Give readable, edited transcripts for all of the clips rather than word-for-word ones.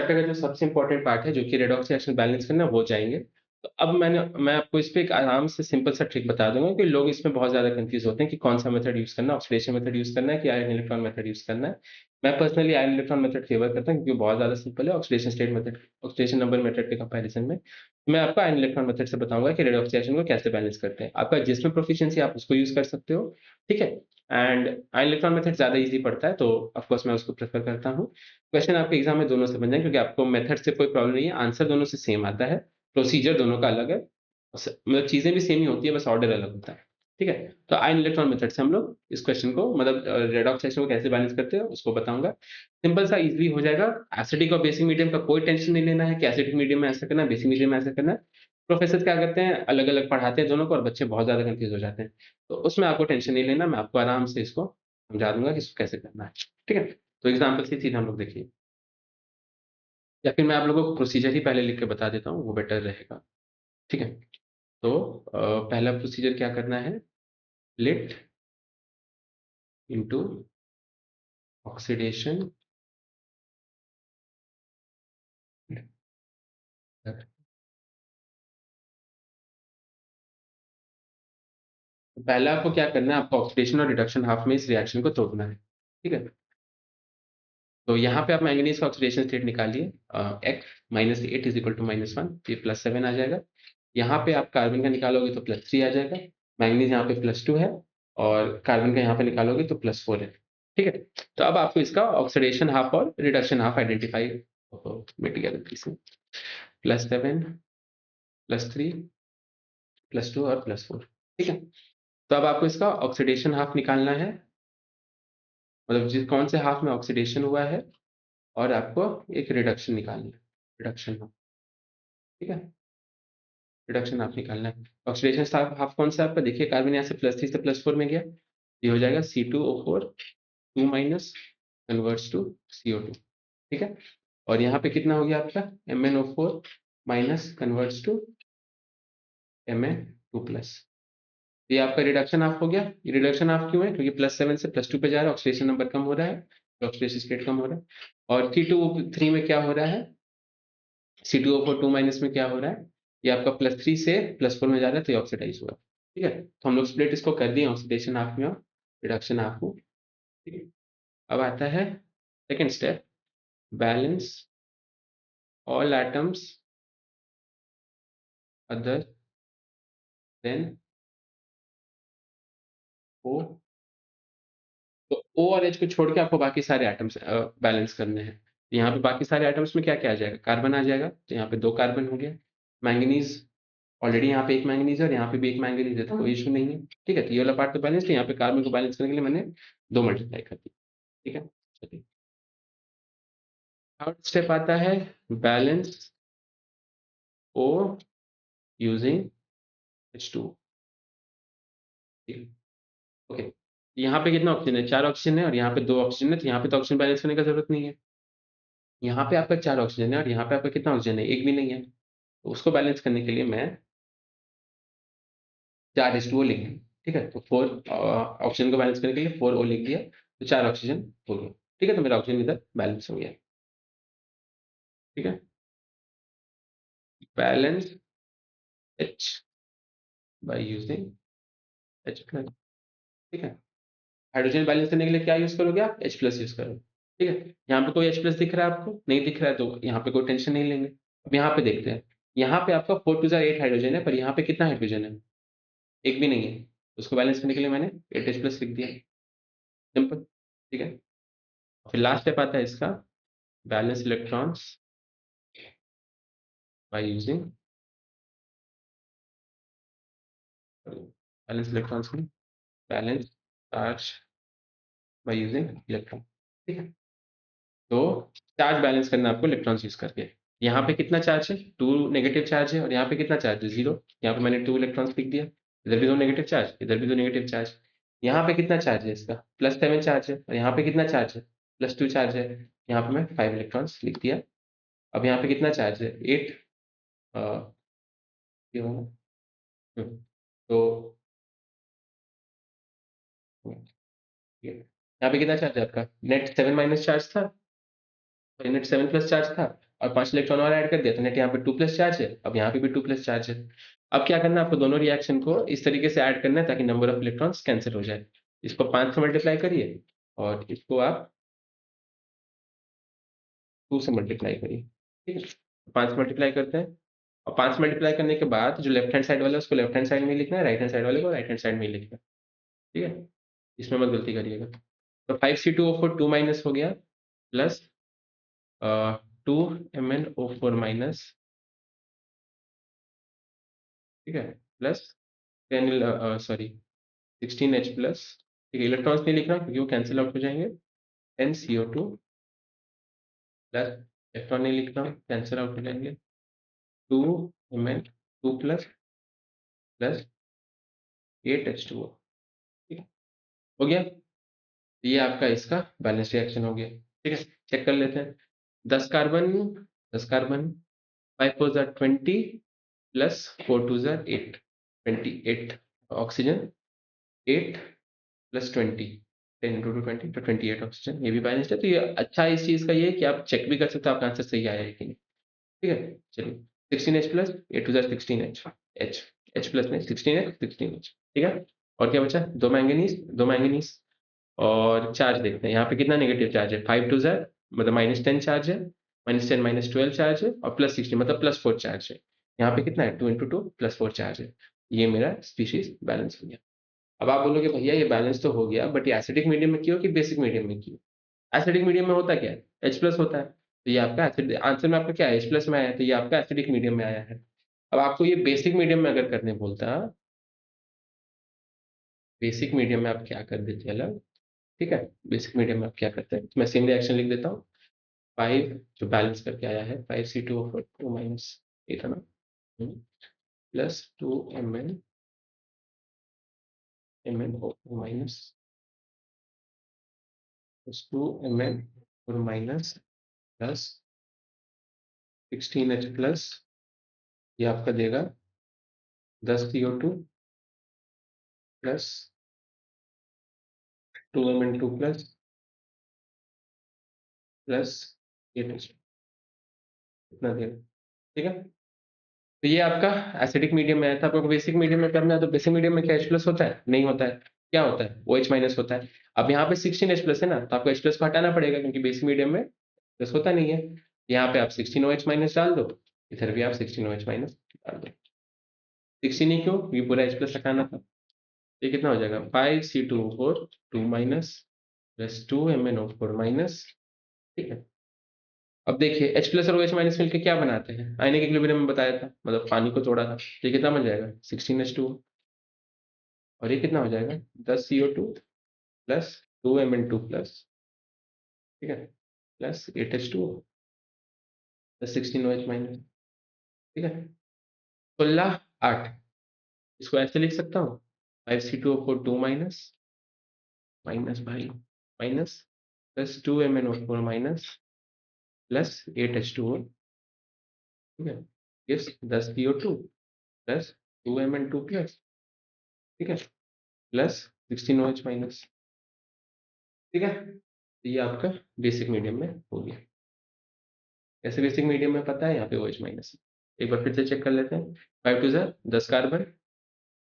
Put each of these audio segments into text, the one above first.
Chapter का जो सबसे इम्पोर्टेंट पार्ट है, जो कि रेडॉक्स रिएक्शन बैलेंस करना, वो जाएँगे। तो अब मैं आपको इस पे एक आराम से सिंपल सा ट्रिक बता दूँगा कि लोग इसमें बहुत ज़्यादा कन्फ्यूज़ होते हैं कि कौन-सा मेथड यूज़ करना है, ऑक्सीडेशन मेथड यूज़ करना है कि आयन इलेक्ट्रॉन मेथड यूज़ करना है। मैं personally ion electron method favour करता हूँ क्योंकि बहुत ज़्यादा सिंपल है oxidation state method oxidation number method के कंपैरिज़न में। मैं आपको आयन इलेक्ट्रॉन मेथड से बताऊँगा कि रेडॉक्स रिएक्शन को कैसे बैलेंस करते हैं। आपका जिसमें प्रोफिशिएंसी आप उसको यूज़ कर सकते हो, ठीक है? एंड आयन इलेक्ट्रॉन मेथड ज़्यादा ईज़ी पड़ता है, तो ऑफ कोर्स मैं उसको प्रेफ़र करता हूँ। क्वेश्चन आपके एग्ज़ाम में दोनों से बन जाएँ क्योंकि आपको मेथड से कोई प्रॉब्लम नहीं है, आंसर दोनों से सेम आता है, प्रोसीजर दोनों का अलग है। मतलब चीज़ें भी सेम ही होती है, बस ऑर्डर अलग होता है, ठीक है? तो आयन इलेक्ट्रॉन मेथड से हम लोग इस क्वेश्चन को मतलब रेडॉक्स रिएक्शन को कैसे बैलेंस करते हैं, उसको बताऊँगा। सिंपल सा ईज़िली हो जाएगा। एसिडिक और बेसिक मीडियम का कोई टेंशन नहीं लेना है कि एसिडिक मीडियम में ऐसा करना है, बेसिक मीडियम में ऐसा करना है। प्रोफ़ेसर क्या करते हैं, अलग-अलग पढ़ाते हैं दोनों को और बच्चे बहुत ज़्यादा कन्फ्यूज़ हो जाते हैं। तो उसमें आपको टेंशन नहीं लेना, मैं आपको आराम से इसको समझा दूँगा कि इसको कैसे करना है, ठीक है? तो एग्ज़ाम्पल से सीधा हम लोग देखिए। या फिर मैं आप लोगों को प्रोसीजर ही पहले लिख के बता देता हूँ, वो बेटर रहेगा, ठीक है? तो पहला प्रोसीजर क्या करना है, लिट इंटू ऑक्सीडेशन पहला आपको क्या करना है, आपको ऑक्सीडेशन और रिडक्शन हाफ में इस रिएक्शन को तोड़ना है, ठीक है? तो यहाँ पे आप मैंगनीज़ का ऑक्सीडेशन स्टेट निकालिए X -8 इज़ इक्वल टू -1 ये +7 आ जाएगा। यहाँ पे आप कार्बन का निकालोगे तो +3 आ जाएगा। मैंगनीज़ यहाँ पे +2 है और कार्बन का यहाँ पे निकालोगे तो +4 है, ठीक है? तो अब आपको इसका ऑक्सीडेशन हाफ और रिडक्शन हाफ आइडेंटिफ़ाई मिट गया गलती से। +7 +3 +2 और +4 ठीक है? तो अब आपको इसका ऑक्सीडेशन हाफ निकालना है, मतलब कौन से हाफ में ऑक्सीडेशन हुआ है और आपको एक रिडक्शन निकालना है, रिडक्शन हाफ, ठीक है? रिडक्शन हाफ निकालना है। ऑक्सीडेशन हाफ हाफ कौन सा है आपका? देखिए कार्बन यहाँ से +3 से +4 में गया। ये हो जाएगा C2O4 2 minus converts to CO2 ठीक है? और यहाँ पे कितना हो गया आपका MnO4 minus converts to Mn2+। ये आपका रिडक्शन हाफ हो गया। ये रिडक्शन हाफ क्यों है? क्योंकि +7 से +2 पे जा रहा है, ऑक्सीडेशन नंबर कम हो रहा है, तो ऑक्सीडेशन स्टेट कम हो रहा है। और C2O3 में क्या हो रहा है? C2O4 2 माइनस में क्या हो रहा है? ये आपका +3 से +4 में जा रहा है, तो ये ऑक्सीडाइज़ हुआ। ठीक है? तो हम लोग स्प्लिट इसको कर दिए ऑक्सीडेशन हाफ में और रिडक्शन हाफ में। ठीक है? अब आता है second step, balance all atoms other than O। तो O और H को छोड़ के आपको बाकी सारे एटम्स बैलेंस करने हैं। यहाँ पे बाकी सारे एटम्स में क्या-क्या आ जाएगा? कार्बन आ जाएगा, तो यहाँ पे 2 कार्बन हो गया। मैंगनीज़ ऑलरेडी यहाँ पे 1 मैंगनीज़ है और यहाँ पे भी 1 मैंगनीज़ है, तो कोई इश्यू नहीं है। ठीक है? तो ये वाला पार्ट तो बैलेंस्ड है, यहाँ पे कार्बन को बैलेंस करने के लिए मैंने 2 मल्टीप्लाई कर दी। ठीक है? चलिए। थर्ड स्टेप आता है बैलेंस O यूजिंग H2O। ठीक है? ओके। यहाँ पे कितना ऑक्सीजन है? 4 ऑक्सीजन है और यहाँ पे 2 ऑक्सीजन है, तो यहाँ पे तो ऑक्सीजन बैलेंस करने का ज़रूरत नहीं है। यहाँ पे आपका 4 ऑक्सीजन है और यहाँ पे आपका कितना ऑक्सीजन है? 1 भी नहीं है। तो उसको बैलेंस करने के लिए मैं 4:2 लिख दूँ, ठीक है? तो 4 ऑक्सीजन को बैलेंस करने के लिए 4O लिख दिया, तो 4 ऑक्सीजन हो गया, ठीक है? तो मेरा ऑक्सीजन इधर बैलेंस हो गया, ठीक है? Balance H by using H+, ठीक है? हाइड्रोजन बैलेंस करने के लिए क्या यूज़ करोगे आप? H+ यूज़ करोगे, ठीक है? यहाँ पे कोई H+ दिख रहा है आपको? नहीं दिख रहा है, तो यहाँ पे कोई टेंशन नहीं लेंगे। अब यहाँ पे देखते हैं, यहाँ पे आपका 4 2 ज़ा 8 हाइड्रोजन है, पर यहाँ पे कितना हाइड्रोजन है? 1 भी नहीं है। उसको बैलेंस करने के लिए मैंने 8H+ लिख दिया, सिंपल, ठीक है? फिर लास्ट स्टेप आता है इसका valence electrons by using valence electrons में valence charge by using electron, ठीक है? तो चार्ज बैलेंस करना है आपको इलेक्ट्रॉन्स यूज़ करके। यहाँ पे कितना चार्ज है? 2 नेगेटिव चार्ज है और यहाँ पे कितना चार्ज है? 0। यहाँ पे मैंने 2 इलेक्ट्रॉन्स लिख दिया। इधर भी 2 नेगेटिव चार्ज, इधर भी 2 नेगेटिव चार्ज। यहाँ पे कितना चार्ज है इसका? +7 चार्ज है और यहाँ पे कितना चार्ज है? +2 चार्ज है। यहाँ पे मैं 5 इलेक्ट्रॉन्स लिख दिया। अब यहाँ पे कितना चार्ज है? 8 ये होगा तो ये यहाँ पे कितना चार्ज है आपका? नेट 7 माइनस चार्ज था, नेट 7 प्लस चार्ज था। और 5 इलेक्ट्रॉन और ऐड कर दिया तो नेट यहाँ पे 2 प्लस चार्ज है, अब यहाँ पे भी 2 प्लस चार्ज है। अब क्या करना है आपको, दोनों रिएक्शन को इस तरीके से ऐड करना है ताकि नंबर ऑफ इलेक्ट्रॉन्स कैंसिल हो जाए। इसको 5 से मल्टीप्लाई करिए और इसको आप 2 से मल्टीप्लाई करिए, ठीक है? 5 से मल्टीप्लाई करते हैं और 5 से मल्टीप्लाई करने के बाद जो लेफ्ट हैंड साइड वाला है उसको लेफ्ट हैंड साइड में ही लिखना है, राइट हैंड साइड वाले को राइट हैंड साइड में ही लिखना है, ठीक है? इसमें मत गलती करिएगा। तो 5C2O4 2 माइनस हो गया प्लस 2MnO4 माइनस, ठीक है? प्लस 16H प्लस, ठीक है? इलेक्ट्रॉन्स नहीं लिखना क्योंकि वो कैंसिल आउट हो जाएंगे। 10CO2 प्लस, इलेक्ट्रॉन नहीं लिखना, कैंसिल आउट हो जाएंगे। 2Mn2 प्लस प्लस 8H2O, ठीक है? हो गया? ये आपका इसका बैलेंस रिएक्शन हो गया, ठीक है? चेक कर लेते हैं। 10 कार्बन 10 कार्बन, 5 4 ज़ा 20 प्लस 4 2 ज़ा 8, 28 ऑक्सीजन, 8 प्लस 20, 10 इंटू 20 तो 28 ऑक्सीजन, ये भी बैलेंस्ड है। तो ये अच्छा इस चीज़ का ये है कि आप चेक भी कर सकते हो आपका आंसर सही आया है कि नहीं, ठीक है? चलिए 16H प्लस 8 2 ज़ा 16H, H H प्लस में 16H 16H, ठीक है? और क्या बचा? 2 मैंगनीज और चार्ज देखते हैं यहाँ पे कितना नेगेटिव चार्ज है। 5 2 ज़ा मतलब -10 चार्ज है, -10 -12 चार्ज है और प्लस 16 मतलब +4 चार्ज है। यहाँ पे कितना है? 2 इंटू 2 +4 चार्ज है। ये मेरा स्पीशीज बैलेंस हो गया। अब आप बोलोगे भैया ये बैलेंस तो हो गया बट ये एसिडिक मीडियम में क्यों कि बेसिक मीडियम में क्यों? एसिडिक मीडियम में होता क्या है? H प्लस होता है। तो ये आपका एसिड आंसर में आपका क्या है? H प्लस में आया है, तो ये आपका एसिडिक मीडियम में आया है। अब आपको ये बेसिक मीडियम में अगर करने बोलता, बेसिक मीडियम में आप क्या कर देते अलग, ठीक है? बेसिक मीडियम में आप क्या करते हैं? तो मैं सेम रिएक्शन लिख देता हूँ। 5 जो बैलेंस करके आया है 5C2O4 2 माइनस, ये था ना? Plus 2MnO4 minus plus 2MnO4 minus plus 16H plus, ये आपका देगा 10CO2 plus 2Mn2 plus plus 8H, इतना देगा, ठीक है? तो ये आपका एसिडिक मीडियम में आया था। आपको बेसिक मीडियम में करना है तो बेसिक मीडियम में क्या H प्लस होता है? नहीं होता है। क्या होता है? OH माइनस होता है। अब यहाँ पे 16H प्लस है ना, तो आपको H प्लस को हटाना पड़ेगा क्योंकि बेसिक मीडियम में प्लस होता नहीं है। यहाँ पे आप 16OH माइनस डाल दो, इधर भी आप 16OH माइनस डाल दो। 16 ही क्यों? ये पूरा H प्लस हटाना था। ये कितना हो जाएगा? 5C2O4 2 minus plus 2MnO4 minus, ठीक है? अब देखिए H प्लस और OH माइनस मिलकर क्या बनाते हैं? आयनिक इक्विलिब्रियम में बताया था, मतलब पानी को तोड़ा था। तो ये कितना बन जाएगा? 16H2O और ये कितना हो जाएगा? 10CO2 प्लस 2Mn2 प्लस, ठीक है? Plus 8H2O plus 16OH minus, ठीक है? 16 8, इसको ऐसे लिख सकता हूँ 5C2O4 2 माइनस माइनस भाई minus plus 2MnO4 minus plus 8H2O, ठीक है? Yes 10CO2 plus 2Mn2 plus, ठीक है? प्लस 16OH माइनस, ठीक है? तो ये आपका बेसिक मीडियम में हो गया। ऐसे बेसिक मीडियम में पता है यहाँ पे OH माइनस। एक बार फिर से चेक कर लेते हैं। 5 2 ज़ा 10 कार्बन,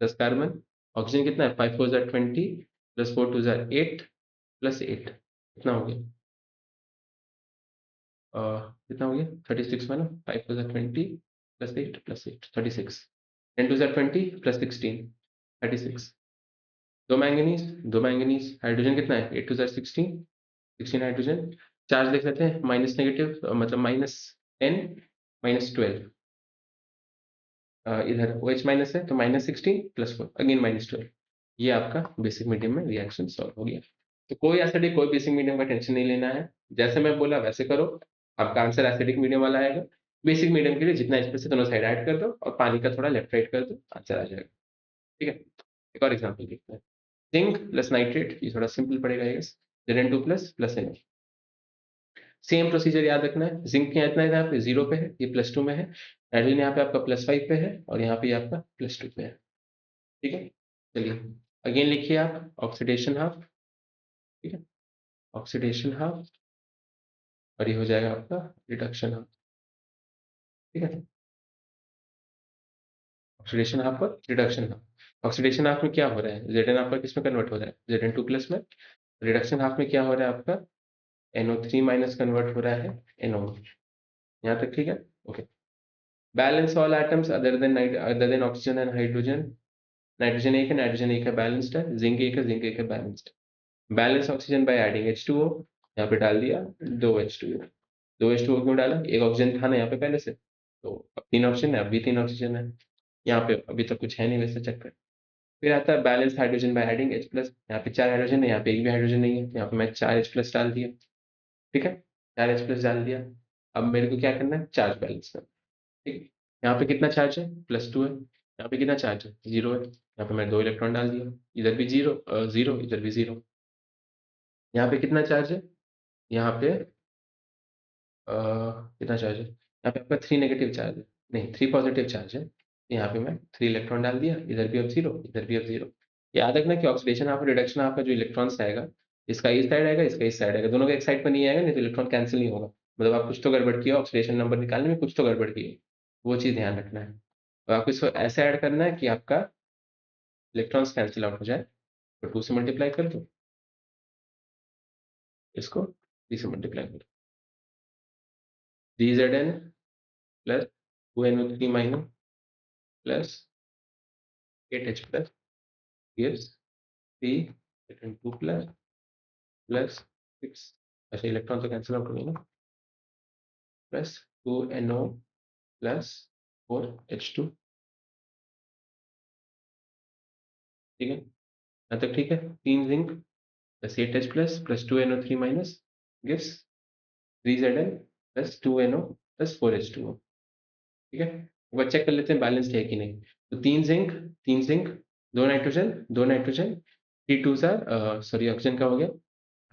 10 कार्बन, ऑक्सीजन कितना है? 5 4 ज़ा 20 प्लस 4 2 ज़ा 8 प्लस 8, कितना हो गया? कितना हो गया? 36 में ना, 5 4 ज़ा 20 प्लस 8 प्लस 8 36, 10 2 ज़ा 20 प्लस 16 36, दो मैंगनीज, हाइड्रोजन कितना है? 8 2 ज़ा 16 16 हाइड्रोजन, चार्ज देख लेते हैं माइनस नेगेटिव मतलब -10 -12, इधर OH माइनस है तो -16 +4 अगेन -12, ये आपका बेसिक मीडियम में रिएक्शन सॉल्व हो गया। तो कोई एसिडिक कोई बेसिक मीडियम का टेंशन नहीं लेना है, जैसे मैं बोला वैसे करो, आपका आंसर एसिडिक मीडियम वाला आएगा। बेसिक मीडियम के लिए जितना स्पेस है दोनों साइड ऐड कर दो और पानी का थोड़ा लेफ्ट राइट कर दो, आंसर आ जाएगा, ठीक है? एक और एग्जाम्पल देखते हैं। जिंक प्लस नाइट्रेट, ये थोड़ा सिंपल पड़ेगा I guess, Zn2 plus plus Na, same procedure याद रखना है। जिंक यहाँ इतना यहाँ पे 0 पे है, ये +2 में है। नाइट्रोजन यहाँ पे आपका +5 पे है और यहाँ पे आपका +2 पे है, ठीक है? चलिए अगेन लिखिए आप ऑक्सीडेशन हाफ, ठीक है? ऑक्सीडेशन हाफ और ये हो जाएगा आपका रिडक्शन हाफ। ठीक है। ऑक्सीडेशन हाफ और रिडक्शन हाफ। ऑक्सीडेशन हाफ में क्या हो रहा है, Zn आपका किस में कन्वर्ट हो रहा है, Zn2 प्लस में। रिडक्शन हाफ में क्या हो रहा है आपका, NO3 माइनस कन्वर्ट हो रहा है NO में। यहाँ तक ठीक है। Okay. Balance all atoms other than oxygen and hydrogen. Nitrogen एक है, नाइट्रोजन एक है, बैलेंस्ड है। जिंक एक है, जिंक एक है, balanced. Balance oxygen by adding H2O, यहाँ पे डाल दिया 2H2O। 2H2O क्यों डाला, एक ऑक्सीजन था ना यहाँ पे पहले से, तो अब 3 ऑक्सीजन है, अब भी 3 ऑक्सीजन है। यहाँ पे अभी तक कुछ है नहीं वैसे चक्कर। फिर आता है balance hydrogen by adding H plus. यहाँ पे 4 हाइड्रोजन है, यहाँ पे एक भी हाइड्रोजन नहीं है, यहाँ पे मैं 4 H प्लस डाल दिया। ठीक है, 4 H प्लस डाल दिया। अब मेरे को क्या करना है, चार्ज बैलेंस करना है। ठीक है, यहाँ पे कितना चार्ज है, +2 है। यहाँ पे कितना चार्ज है, 0 है। यहाँ पे मैं 2 इलेक्ट्रॉन डाल दिया, इधर भी 0 0, इधर भी 0। यहाँ पे कितना चार्ज है, यहाँ पे कितना चार्ज है, यहाँ पे आपका 3 नेगेटिव चार्ज है, नहीं 3 पॉजिटिव चार्ज है। यहाँ पे मैं 3 इलेक्ट्रॉन डाल दिया, इधर भी अब 0, इधर भी अब 0। याद रखना कि ऑक्सीडेशन हाफ और रिडक्शन हाफ का जो इलेक्ट्रॉन्स आएगा, इसका इस साइड आएगा, इसका इस साइड आएगा, दोनों का एक साइड पर नहीं आएगा, नहीं तो इलेक्ट्रॉन कैंसिल नहीं होगा। मतलब आप कुछ तो गड़बड़ किया, ऑक्सीडेशन नंबर निकालने में कुछ तो गड़बड़ की है, वो चीज़ ध्यान रखना है। और आपको इसको ऐसे ऐड करना है कि आपका इलेक्ट्रॉन्स कैंसिल आउट हो जाए। तो 2 से मल्टीप्लाई कर दो, इसको 3 से मल्टीप्लाई कर दो। 3Zn plus 2NO3 minus plus 8H plus gives 3 plus plus 6। अच्छा, इलेक्ट्रॉन तो कैंसिल आउट हो गया ना, प्लस 2NO प्लस 4H2। ठीक है, यहाँ तक ठीक है। 3 zinc plus 8H plus 2NO3 minus gives 3Zn plus 2NO plus 4H2O। ठीक है, एक बार चेक कर लेते हैं बैलेंस्ड है कि नहीं। तो 3 zinc 2 nitrogen 2 nitrogen, 3 2 sorry oxygen का हो गया,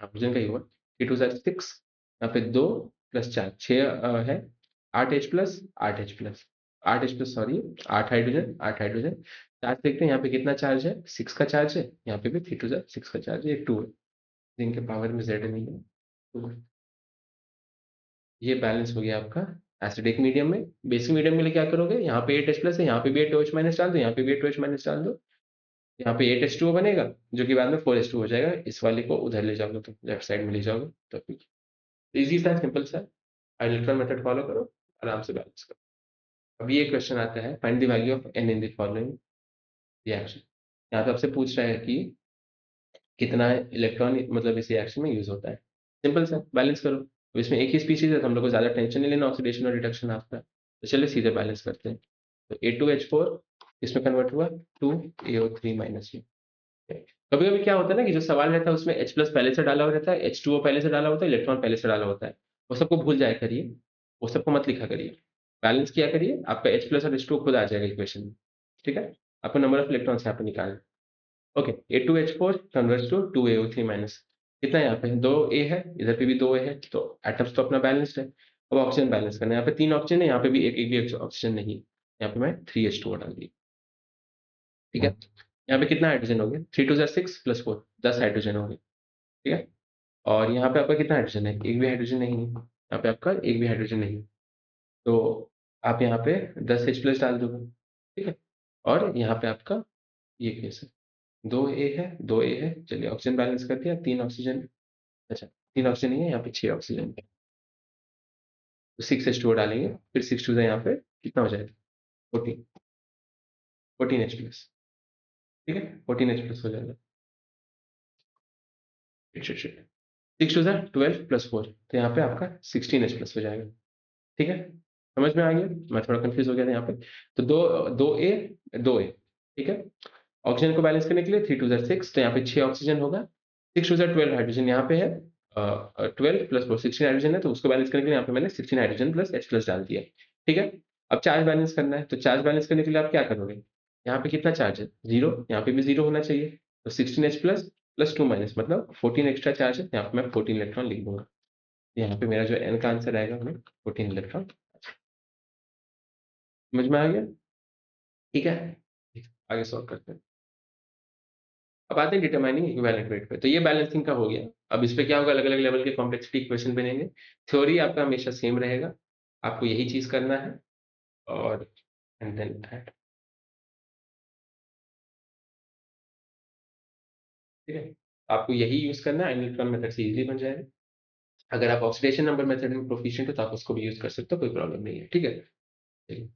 ऑक्सीजन का ही हुआ। 3 2 6, यहाँ पे 2 प्लस 4 6 है। 8H plus 8H plus 8H plus sorry 8 hydrogen 8 hydrogen. Charge देखते हैं यहाँ पे कितना चार्ज है, 6 का चार्ज है। यहाँ पे भी 3 2 6 का चार्ज है, 2 है। जिंक के पावर में Z नहीं है। तो ये बैलेंस हो गया आपका एसिडिक मीडियम में। बेसिक मीडियम के लिए क्या करोगे, यहाँ पे 8H प्लस है, यहाँ पे भी 8OH माइनस डाल दो, यहाँ पे भी 8OH माइनस डाल दो। यहाँ पे 8H2O बनेगा, जो कि बाद में 4H2 हो जाएगा। इस वाले को उधर ले जाओगे तो लेफ्ट साइड में ले जाओगे तो इजी सा, सिंपल सा। इलेक्ट्रॉन मेथड फॉलो करो, आराम से बैलेंस करो। अब ये क्वेश्चन आता है, find the value of n in the following reaction. यहाँ पे आपसे पूछ रहा है कि कितना इलेक्ट्रॉन मतलब इस रिएक्शन में यूज होता है। सिंपल सा, बैलेंस करो। अब इसमें एक ही स्पीशीज है तो हम लोग को ज्यादा टेंशन नहीं लेना ऑक्सीडेशन और रिडक्शन आपका। तो चलिए सीधे बैलेंस करते हैं। तो A2H4 इसमें कन्वर्ट हुआ 2AO3 माइनस में। कभी कभी क्या होता है ना कि जो सवाल रहता है उसमें H प्लस पहले से डाला हुआ रहता है, H2O पहले से डाला होता है, इलेक्ट्रॉन पहले से डाला होता है। वो सबको भूल जाया करिए, वो सबको मत लिखा करिए। बैलेंस किया करिए, आपका H प्लस और H2O खुद आ जाएगा इक्वेशन में। ठीक है, आपको नंबर ऑफ इलेक्ट्रॉन्स यहाँ पे निकालना। Okay, A2H4 converts to 2AO3 minus. कितना है यहाँ पे, 2A है, इधर पे भी 2A है, तो एटम्स तो अपना बैलेंस्ड है। अब ऑक्सीजन बैलेंस करना है। यहाँ पे 3 ऑक्सीजन है, यहाँ पे भी एक भी ऑक्सीजन नहीं है। यहाँ पे मैं 3H2O डाल दी। ठीक है, यहाँ पे कितना हाइड्रोजन हो गया, 3 2 6 प्लस 4 10 हाइड्रोजन हो गए। ठीक है, और यहाँ पे आपका कितना हाइड्रोजन है, एक भी हाइड्रोजन नहीं है। यहाँ पे आपका एक भी हाइड्रोजन नहीं है, तो आप यहाँ पे 10H प्लस डाल दोगे। ठीक है, और यहाँ पे आपका ये केस है, 2A है, 2A है। चलिए ऑक्सीजन बैलेंस कर दिया, 3 ऑक्सीजन। अच्छा, 3 ऑक्सीजन नहीं है, यहाँ पे 6 ऑक्सीजन है। तो 6H2O डालेंगे, फिर 6 2 यहाँ पे कितना हो जाएगा, 14 14H प्लस। ठीक है, 14H प्लस हो जाएगा। 6 2 12 प्लस 4, तो यहाँ पे आपका 16H प्लस हो जाएगा। ठीक है, समझ में आ गया, मैं थोड़ा कंफ्यूज हो गया था यहाँ पे। तो दो ए। ठीक है, ऑक्सीजन को बैलेंस करने के लिए 3 2 6, तो यहाँ पे 6 ऑक्सीजन होगा। 6 2 12 हाइड्रोजन यहाँ पे है, 12 प्लस 4 16 हाइड्रोजन है, तो उसको बैलेंस करने के लिए यहाँ पे मैंने 16 हाइड्रोजन प्लस H प्लस डाल दिया। ठीक है, अब चार्ज बैलेंस करना है, तो चार्ज बैलेंस करने के लिए आप क्या करोगे, यहाँ पे कितना चार्ज है, 0, यहाँ पे भी 0 होना चाहिए। तो 16H प्लस प्लस 2 माइनस मतलब 14 एक्स्ट्रा चार्ज है, यहाँ पे मैं 14 इलेक्ट्रॉन लिख दूंगा। यहाँ पे मेरा जो n का आंसर आएगा हमें 14 इलेक्ट्रॉन। समझ में आ गया, ठीक है, आगे सॉल्व करते हैं। अब आते हैं डिटरमाइनिंग इक्विवेलेंट वेट पे। तो ये बैलेंसिंग का हो गया। अब इस पे क्या होगा, अलग अलग लेवल के कॉम्प्लेक्सिटी इक्वेशन बनेंगे। थ्योरी आपका हमेशा सेम रहेगा, आपको यही चीज करना है। और एंड देन ऐड, ठीक है? आपको यही यूज़ करना है, इलेक्ट्रॉन मेथड से ईज़िली बन जाएगा। अगर आप ऑक्सीडेशन नंबर मेथड में प्रोफिशिएंट हो तो आप उसको भी यूज़ कर सकते हो, कोई प्रॉब्लम नहीं है, ठीक है? चलिए।